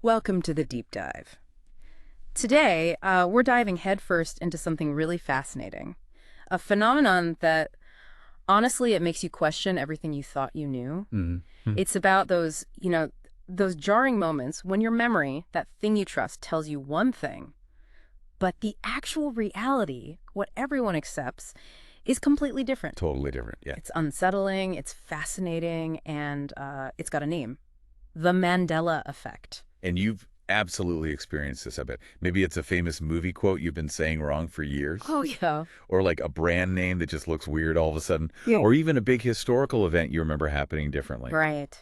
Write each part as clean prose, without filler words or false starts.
Welcome to the deep dive. Today, we're diving headfirst into something really fascinating. A phenomenon that, honestly, it makes you question everything you thought you knew. Mhm. It's about those jarring moments when your memory, that thing you trust, tells you one thing, but the actual reality, what everyone accepts, is completely different. Totally different. Yeah. It's unsettling, it's fascinating, and it's got a name: the Mandela Effect. And you've absolutely experienced this, I bet. Maybe it's a famous movie quote you've been saying wrong for years, Oh, yeah. or like a brand name that just looks weird all of a sudden, Yeah. or even a big historical event you remember happening differently. Right.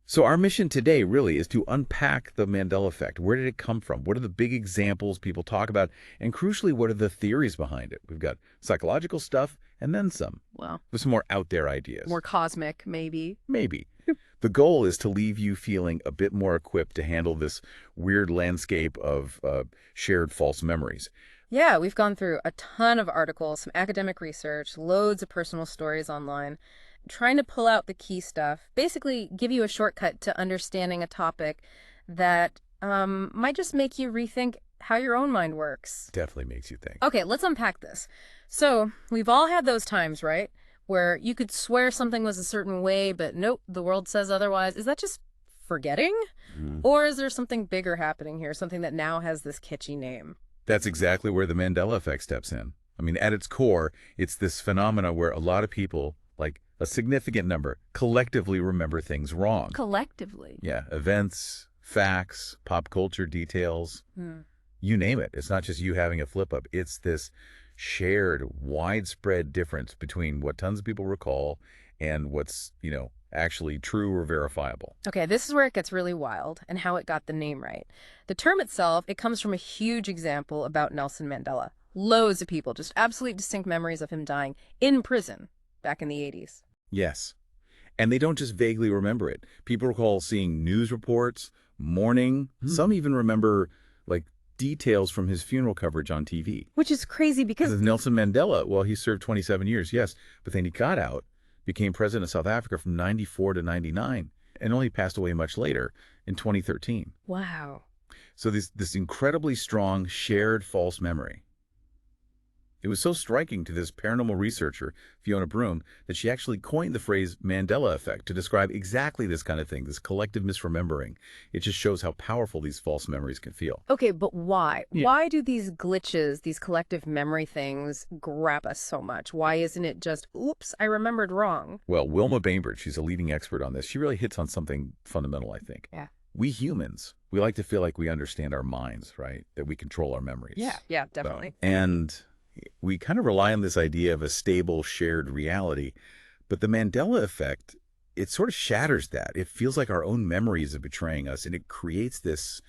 So our mission today really is to unpack the Mandela effect. Where did it come from? What are the big examples people talk about? And crucially, what are the theories behind it? We've got psychological stuff and then some, Well, with some more out there ideas. more cosmic, maybe. Maybe. The goal is to leave you feeling a bit more equipped to handle this weird landscape of shared false memories. Yeah, we've gone through a ton of articles, some academic research, loads of personal stories online, trying to pull out the key stuff, basically give you a shortcut to understanding a topic that might just make you rethink how your own mind works. Definitely makes you think. Okay, let's unpack this. So, we've all had those times, right? Where you could swear something was a certain way, but nope, the world says otherwise. Is that just forgetting? Mhm. Or is there something bigger happening here, something that now has this kitschy name? That's exactly where the Mandela effect steps in. I mean, at its core, it's this phenomena where a lot of people, like a significant number, collectively remember things wrong. Collectively. Yeah, events, facts, pop culture details, Hmm. you name it. It's not just you having a flip up. It's this shared, widespread difference between what tons of people recall and what's, actually true or verifiable. Okay, this is where it gets really wild and how it got the name right. The term itself, it comes from a huge example about Nelson Mandela. Loads of people, just absolutely distinct memories of him dying in prison back in the 80s. Yes. And they don't just vaguely remember it. People recall seeing news reports, mourning. Some even remember, like, details from his funeral coverage on TV. Which is crazy Because because, of Nelson Mandela, well, he served 27 years, yes, but then he got out, became president of South Africa from 94 to 99, and only passed away much later in 2013. wow. So this incredibly strong shared false memory. It was so striking to this paranormal researcher, Fiona Broom, that she actually coined the phrase Mandela effect to describe exactly this kind of thing, this collective misremembering. It just shows how powerful these false memories can feel. Okay, but why? Yeah. Why do these glitches, these collective memory things, grab us so much? Why isn't it just, oops, I remembered wrong? Well, Wilma Bainbridge, she's a leading expert on this. She really hits on something fundamental, I think. Yeah. We humans, we like to feel like we understand our minds, right? That we control our memories. Yeah, definitely. And we kind of rely on this idea of a stable shared reality. But the Mandela effect, it sort of shatters that. It feels like our own memories are betraying us, and it creates this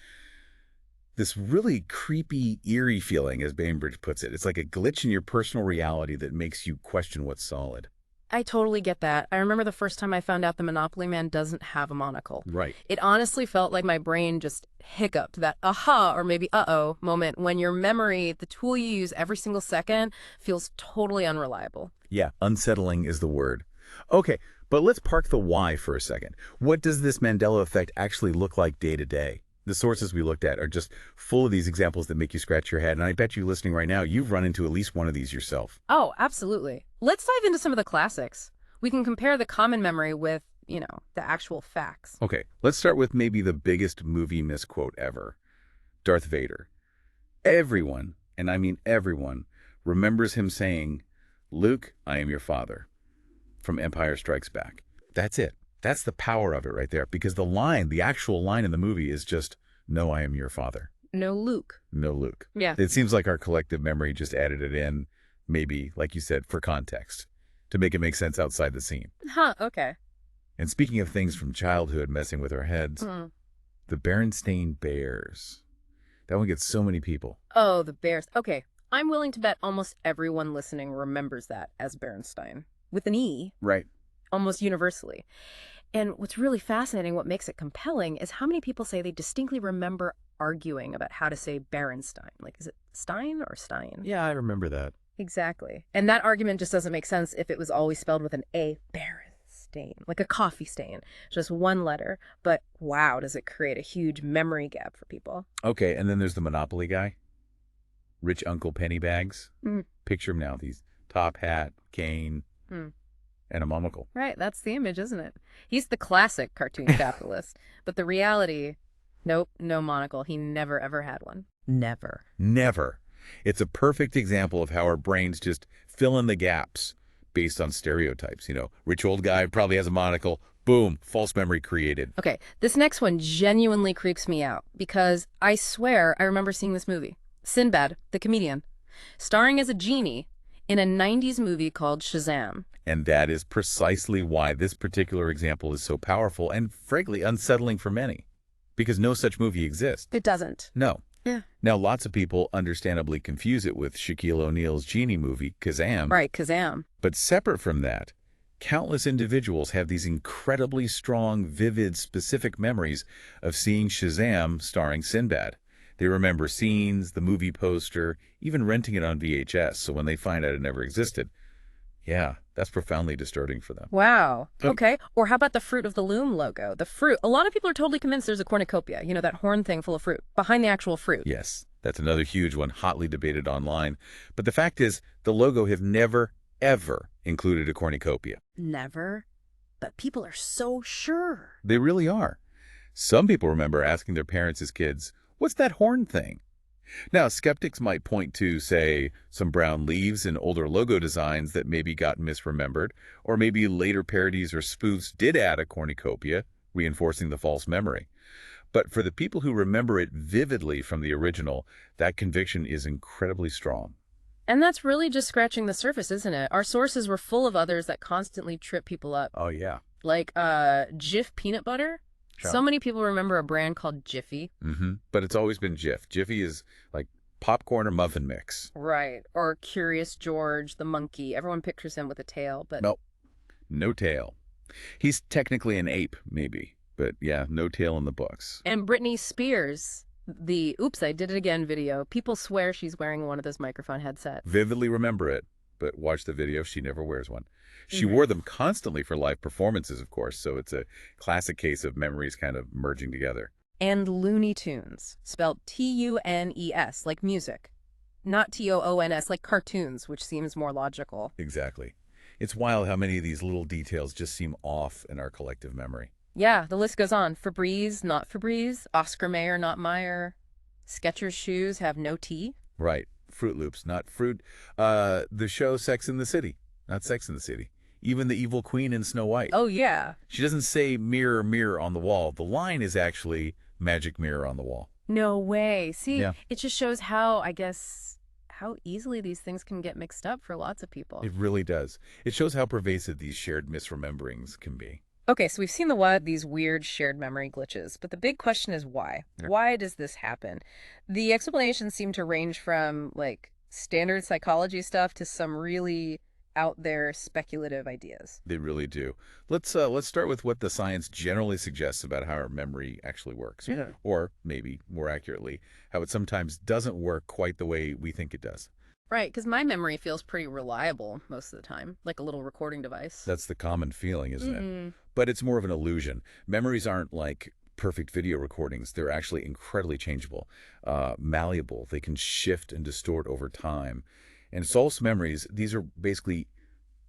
really creepy, eerie feeling, as Bainbridge puts it. It's like a glitch in your personal reality that makes you question what's solid. I totally get that. I remember the first time I found out the Monopoly Man doesn't have a monocle. Right. It honestly felt like my brain just hiccuped, that aha or maybe uh-oh moment when your memory, the tool you use every single second, feels totally unreliable. Yeah, unsettling is the word. Okay, but let's park the why for a second. What does this Mandela effect actually look like day to day? The sources we looked at are just full of these examples that make you scratch your head, and I bet you listening right now, you've run into at least one of these yourself. Oh, absolutely. Let's dive into some of the classics. We can compare the common memory with, the actual facts. Okay, let's start with maybe the biggest movie misquote ever. Darth Vader. Everyone, and I mean everyone, remembers him saying, "Luke, I am your father," from Empire Strikes Back. That's it. That's the power of it right there, because the actual line in the movie is just, "No, I am your father." No Luke. No, Luke. Yeah. It seems like our collective memory just added it in, maybe, like you said, for context, to make it make sense outside the scene. Huh, okay. And speaking of things from childhood messing with our heads, the Berenstain Bears. That one gets so many people. Oh, the Bears. Okay, I'm willing to bet almost everyone listening remembers that as Berenstain. With an E, Right. almost universally. And what's really fascinating, what makes it compelling, is how many people say they distinctly remember arguing about how to say Berenstain. Like, is it Stein or Stein? Yeah, I remember that. Exactly. And that argument just doesn't make sense if it was always spelled with an A. Berenstain. stain, like a coffee stain, just one letter. But wow, does it create a huge memory gap for people. Okay, and then there's the Monopoly guy, rich Uncle Pennybags. Mm. Picture him now, these top hat, cane, Hmm. and a monocle. Right, that's the image, isn't it? He's the classic cartoon capitalist. But the reality, nope, no monocle. He never ever had one. Never. Never. It's a perfect example of how our brains just fill in the gaps based on stereotypes. Rich old guy probably has a monocle. Boom, false memory created. Okay, this next one genuinely creeps me out because I swear I remember seeing this movie. Sinbad, the comedian, starring as a genie in a 90s movie called Shazam. And that is precisely why this particular example is so powerful and, frankly, unsettling for many. Because no such movie exists. It doesn't. No. Yeah. Now, lots of people understandably confuse it with Shaquille O'Neal's genie movie, Kazam. Right, Kazam. But separate from that, countless individuals have these incredibly strong, vivid, specific memories of seeing Shazam starring Sinbad. They remember scenes, the movie poster, even renting it on VHS, so when they find out it never existed, yeah, that's profoundly disturbing for them. Wow. Okay. Or how about the Fruit of the Loom logo? The fruit. A lot of people are totally convinced there's a cornucopia, that horn thing full of fruit, behind the actual fruit. Yes, that's another huge one, hotly debated online. But the fact is, the logo have never, ever included a cornucopia. Never. But people are so sure. They really are. Some people remember asking their parents as kids, "What's that horn thing?" Now, skeptics might point to, say, some brown leaves in older logo designs that maybe got misremembered, or maybe later parodies or spoofs did add a cornucopia, reinforcing the false memory. But for the people who remember it vividly from the original, that conviction is incredibly strong. And that's really just scratching the surface, isn't it? Our sources were full of others that constantly trip people up. Oh, yeah. Like Jif peanut butter. Sure. So many people remember a brand called Jiffy. But it's always been Jif. Jiffy is like popcorn or muffin mix. Right. Or Curious George, the monkey. Everyone pictures him with a tail, but... Nope. No tail. He's technically an ape, maybe. But yeah, no tail in the books. And Britney Spears, the Oops, I Did It Again video. People swear she's wearing one of those microphone headsets. Vividly remember it, but watch the video. She never wears one. She wore them constantly for live performances, of course, so it's a classic case of memories kind of merging together. And Looney Tunes, spelled Tunes, like music. Not Toons, like cartoons, which seems more logical. Exactly. It's wild how many of these little details just seem off in our collective memory. Yeah, the list goes on. Febreze, not Febreze. Oscar Mayer, not Meyer. Skechers shoes have no T. Right. Fruit Loops, not fruit. The show Sex and the City, not Sex and the City. Even the evil queen in Snow White. Oh, yeah. She doesn't say mirror, mirror on the wall. The line is actually magic mirror on the wall. No way. See, Yeah. It just shows how, I guess, how easily these things can get mixed up for lots of people. It really does. It shows how pervasive these shared misrememberings can be. Okay, so we've seen these weird shared memory glitches, but the big question is why? Yeah. Why does this happen? The explanations seem to range from, standard psychology stuff to some really out there speculative ideas. They really do. Let's start with what the science generally suggests about how our memory actually works. Yeah. Or maybe more accurately, how it sometimes doesn't work quite the way we think it does. Right, because my memory feels pretty reliable most of the time, like a little recording device. That's the common feeling, isn't it? But it's more of an illusion. Memories aren't like perfect video recordings. They're actually incredibly changeable, malleable. They can shift and distort over time. And false memories, these are basically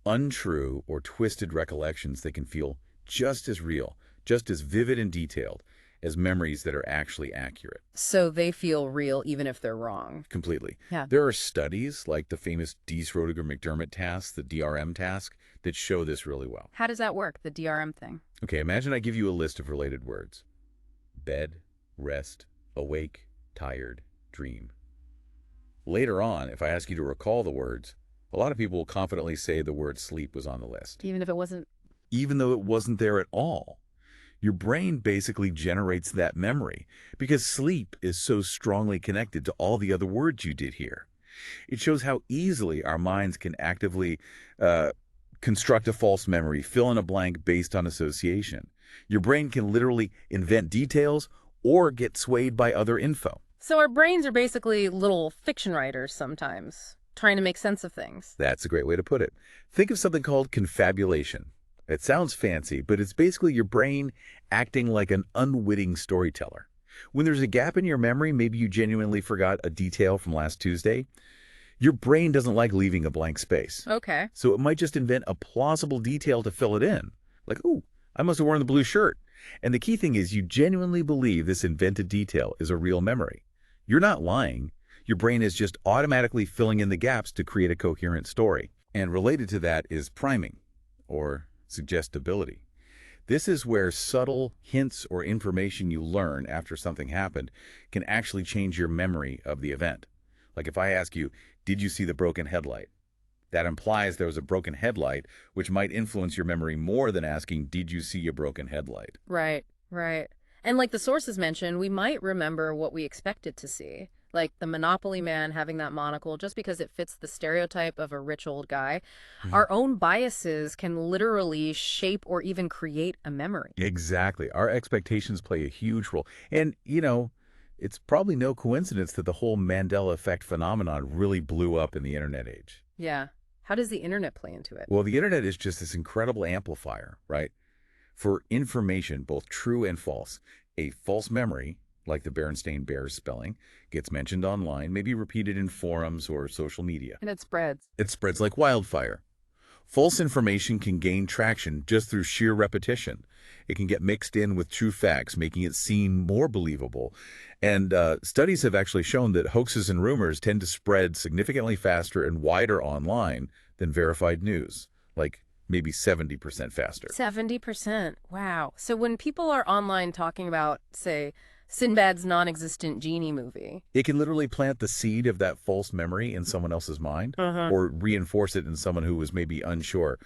untrue or twisted recollections that can feel just as real, just as vivid and detailed as memories that are actually accurate. So they feel real even if they're wrong. Completely. Yeah. There are studies like the famous Diess-Roediger-McDermott task, the DRM task, that show this really well. How does that work, the DRM thing? Okay, imagine I give you a list of related words. Bed, rest, awake, tired, dream. Later on, if I ask you to recall the words, a lot of people will confidently say the word sleep was on the list. Even if it wasn't? Even though it wasn't there at all. Your brain basically generates that memory because sleep is so strongly connected to all the other words you did here. It shows how easily our minds can actively construct a false memory, fill in a blank based on association. Your brain can literally invent details or get swayed by other info. So our brains are basically little fiction writers sometimes, trying to make sense of things. That's a great way to put it. Think of something called confabulation. It sounds fancy, but it's basically your brain acting like an unwitting storyteller. When there's a gap in your memory, maybe you genuinely forgot a detail from last Tuesday, your brain doesn't like leaving a blank space. Okay. So it might just invent a plausible detail to fill it in. Like, ooh, I must have worn the blue shirt. And the key thing is you genuinely believe this invented detail is a real memory. You're not lying. Your brain is just automatically filling in the gaps to create a coherent story. And related to that is priming, or suggestibility. This is where subtle hints or information you learn after something happened can actually change your memory of the event. Like if I ask you, did you see the broken headlight? That implies there was a broken headlight, which might influence your memory more than asking, did you see a broken headlight? Right, right. And like the sources mentioned, we might remember what we expected to see. Like the Monopoly man having that monocle just because it fits the stereotype of a rich old guy. Mhm. Our own biases can literally shape or even create a memory. Exactly. Our expectations play a huge role. And, it's probably no coincidence that the whole Mandela Effect phenomenon really blew up in the internet age. Yeah. How does the internet play into it? Well, the internet is just this incredible amplifier, right? For information, both true and false. A false memory, like the Berenstain Bears spelling, gets mentioned online, maybe repeated in forums or social media. And it spreads. It spreads like wildfire. False information can gain traction just through sheer repetition. It can get mixed in with true facts, making it seem more believable. And studies have actually shown that hoaxes and rumors tend to spread significantly faster and wider online than verified news, like maybe 70% faster. 70%. Wow. So when people are online talking about, say, Sinbad's non-existent genie movie. It can literally plant the seed of that false memory in someone else's mind Uh-huh. or reinforce it in someone who was maybe unsure.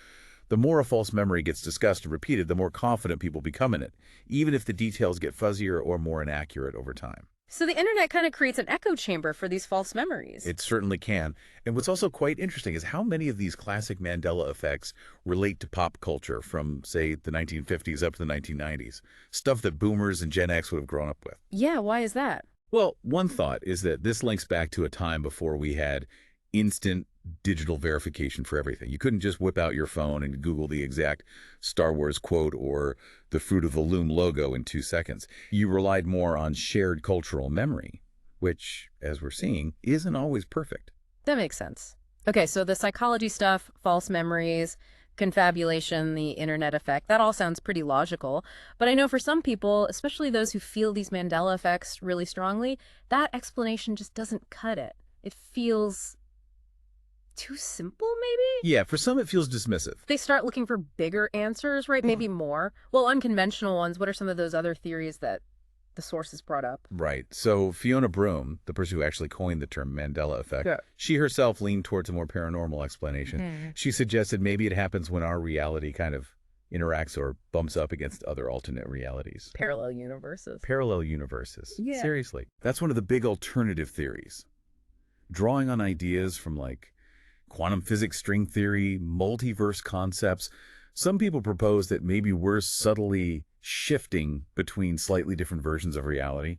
The more a false memory gets discussed and repeated, the more confident people become in it, even if the details get fuzzier or more inaccurate over time. So the internet kind of creates an echo chamber for these false memories. It certainly can. And what's also quite interesting is how many of these classic Mandela effects relate to pop culture from, say, the 1950s up to the 1990s, stuff that boomers and Gen X would have grown up with. Yeah, why is that? Well, one thought is that this links back to a time before we had instant digital verification for everything. You couldn't just whip out your phone and Google the exact Star Wars quote or the Fruit of the Loom logo in 2 seconds. You relied more on shared cultural memory, which, as we're seeing, isn't always perfect. That makes sense. Okay, so the psychology stuff, false memories, confabulation, the internet effect, that all sounds pretty logical. But I know for some people, especially those who feel these Mandela effects really strongly, that explanation just doesn't cut it. It feels too simple, maybe? Yeah, for some it feels dismissive. They start looking for bigger answers, right? Maybe more. Well, unconventional ones. What are some of those other theories that the sources brought up? Right. So Fiona Broome, the person who actually coined the term Mandela effect, Yeah. she herself leaned towards a more paranormal explanation. She suggested maybe it happens when our reality kind of interacts or bumps up against other alternate realities. Parallel universes. Parallel universes. Yeah. Seriously. That's one of the big alternative theories. Drawing on ideas from like quantum physics, string theory, multiverse concepts, some people propose that maybe we're subtly shifting between slightly different versions of reality.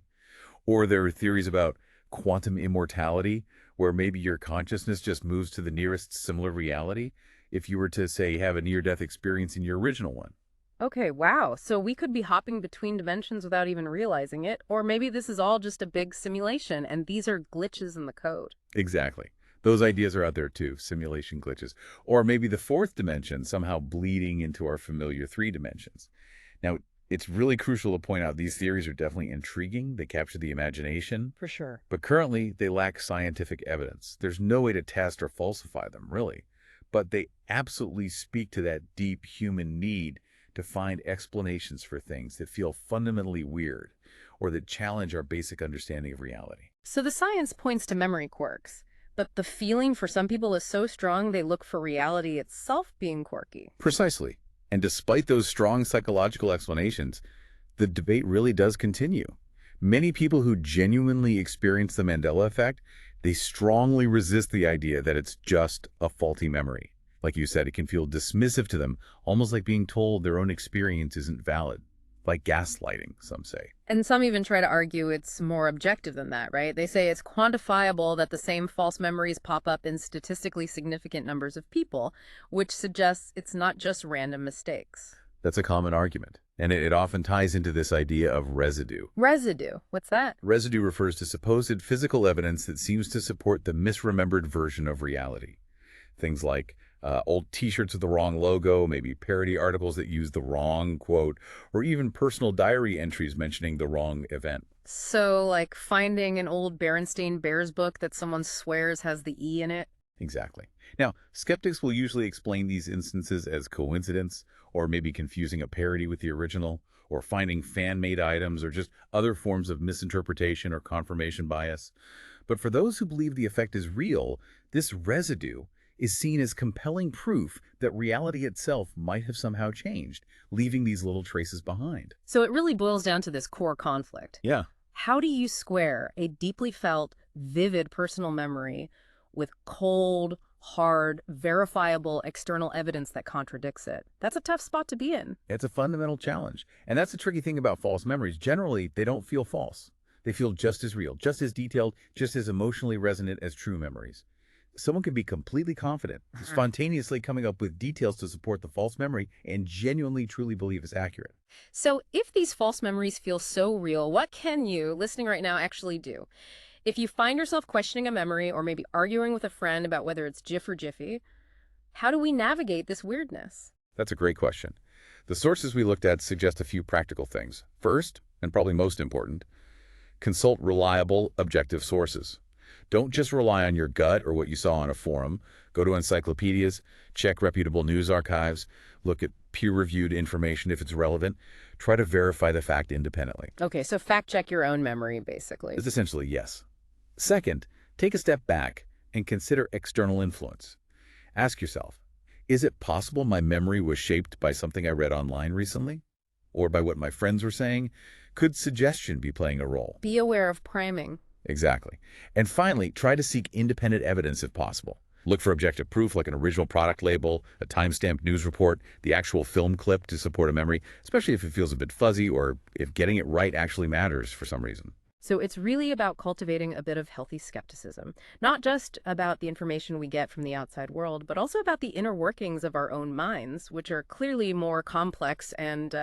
Or there are theories about quantum immortality, where maybe your consciousness just moves to the nearest similar reality if you were to, say, have a near-death experience in your original one. Okay, wow. So we could be hopping between dimensions without even realizing it. Or maybe this is all just a big simulation and these are glitches in the code. Exactly. Those ideas are out there too, simulation glitches. Or maybe the fourth dimension somehow bleeding into our familiar three dimensions. Now, it's really crucial to point out these theories are definitely intriguing. They capture the imagination. For sure. But currently, they lack scientific evidence. There's no way to test or falsify them, really. But they absolutely speak to that deep human need to find explanations for things that feel fundamentally weird or that challenge our basic understanding of reality. So the science points to memory quirks, but the feeling for some people is so strong they look for reality itself being quirky. Precisely. And despite those strong psychological explanations, the debate really does continue. Many people who genuinely experience the Mandela effect, they strongly resist the idea that it's just a faulty memory. Like you said, it can feel dismissive to them, almost like being told their own experience isn't valid. like gaslighting, some say. And some even try to argue it's more objective than that, right? They say it's quantifiable that the same false memories pop up in statistically significant numbers of people, which suggests it's not just random mistakes. That's a common argument, and it often ties into this idea of residue. Residue, what's that? Residue refers to supposed physical evidence that seems to support the misremembered version of reality. Things like old T-shirts with the wrong logo, maybe parody articles that use the wrong quote, or even personal diary entries mentioning the wrong event. So, like finding an old Berenstain Bears book that someone swears has the E in it? Exactly. Now, skeptics will usually explain these instances as coincidence, or maybe confusing a parody with the original, or finding fan-made items, or just other forms of misinterpretation or confirmation bias. But for those who believe the effect is real, this residue is seen as compelling proof that reality itself might have somehow changed, leaving these little traces behind. So it really boils down to this core conflict. Yeah, How do you square a deeply felt, vivid personal memory with cold, hard, verifiable external evidence that contradicts it? That's a tough spot to be in. it's a fundamental challenge. And that's the tricky thing about false memories. Generally, they don't feel false. They feel just as real, just as detailed, just as emotionally resonant as true memories. Someone can be completely confident, spontaneously coming up with details to support the false memory, and genuinely truly believe it's accurate. So if these false memories feel so real, what can you, listening right now, actually do? If you find yourself questioning a memory or maybe arguing with a friend about whether it's Jif or Jiffy, how do we navigate this weirdness? That's a great question. The sources we looked at suggest a few practical things. First, and probably most important, consult reliable, objective sources. Don't just rely on your gut or what you saw on a forum. Go to encyclopedias, check reputable news archives, look at peer-reviewed information if it's relevant. Try to verify the fact independently. Okay, so fact check your own memory, basically. It's essentially yes. Second, take a step back and consider external influence. Ask yourself, is it possible my memory was shaped by something I read online recently? Or by what my friends were saying? Could suggestion be playing a role? Be aware of priming. Exactly. And finally, try to seek independent evidence if possible. Look for objective proof like an original product label, a time-stamped news report, the actual film clip to support a memory, especially if it feels a bit fuzzy or if getting it right actually matters for some reason. So it's really about cultivating a bit of healthy skepticism, not just about the information we get from the outside world, but also about the inner workings of our own minds, which are clearly more complex and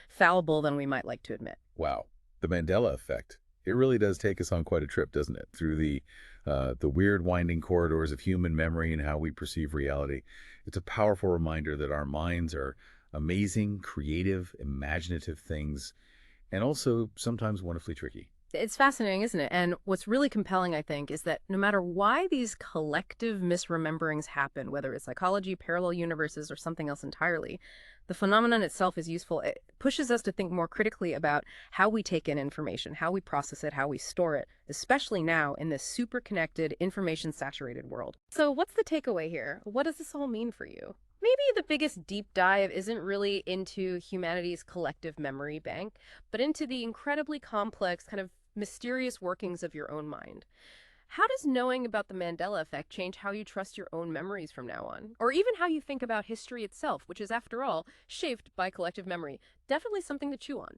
fallible than we might like to admit. Wow. The Mandela Effect. It really does take us on quite a trip, doesn't it? Through the weird winding corridors of human memory and how we perceive reality. It's a powerful reminder that our minds are amazing, creative, imaginative things, and also sometimes wonderfully tricky. It's fascinating, isn't it? And what's really compelling, I think, is that no matter why these collective misrememberings happen, whether it's psychology, parallel universes, or something else entirely, the phenomenon itself is useful. It pushes us to think more critically about how we take in information, how we process it, how we store it, especially now in this super connected, information saturated world. So what's the takeaway here? What does this all mean for you? Maybe the biggest deep dive isn't really into humanity's collective memory bank, but into the incredibly complex, kind of mysterious workings of your own mind. How does knowing about the Mandela effect change how you trust your own memories from now on? Or even how you think about history itself, which is, after all, shaped by collective memory? Definitely something to chew on.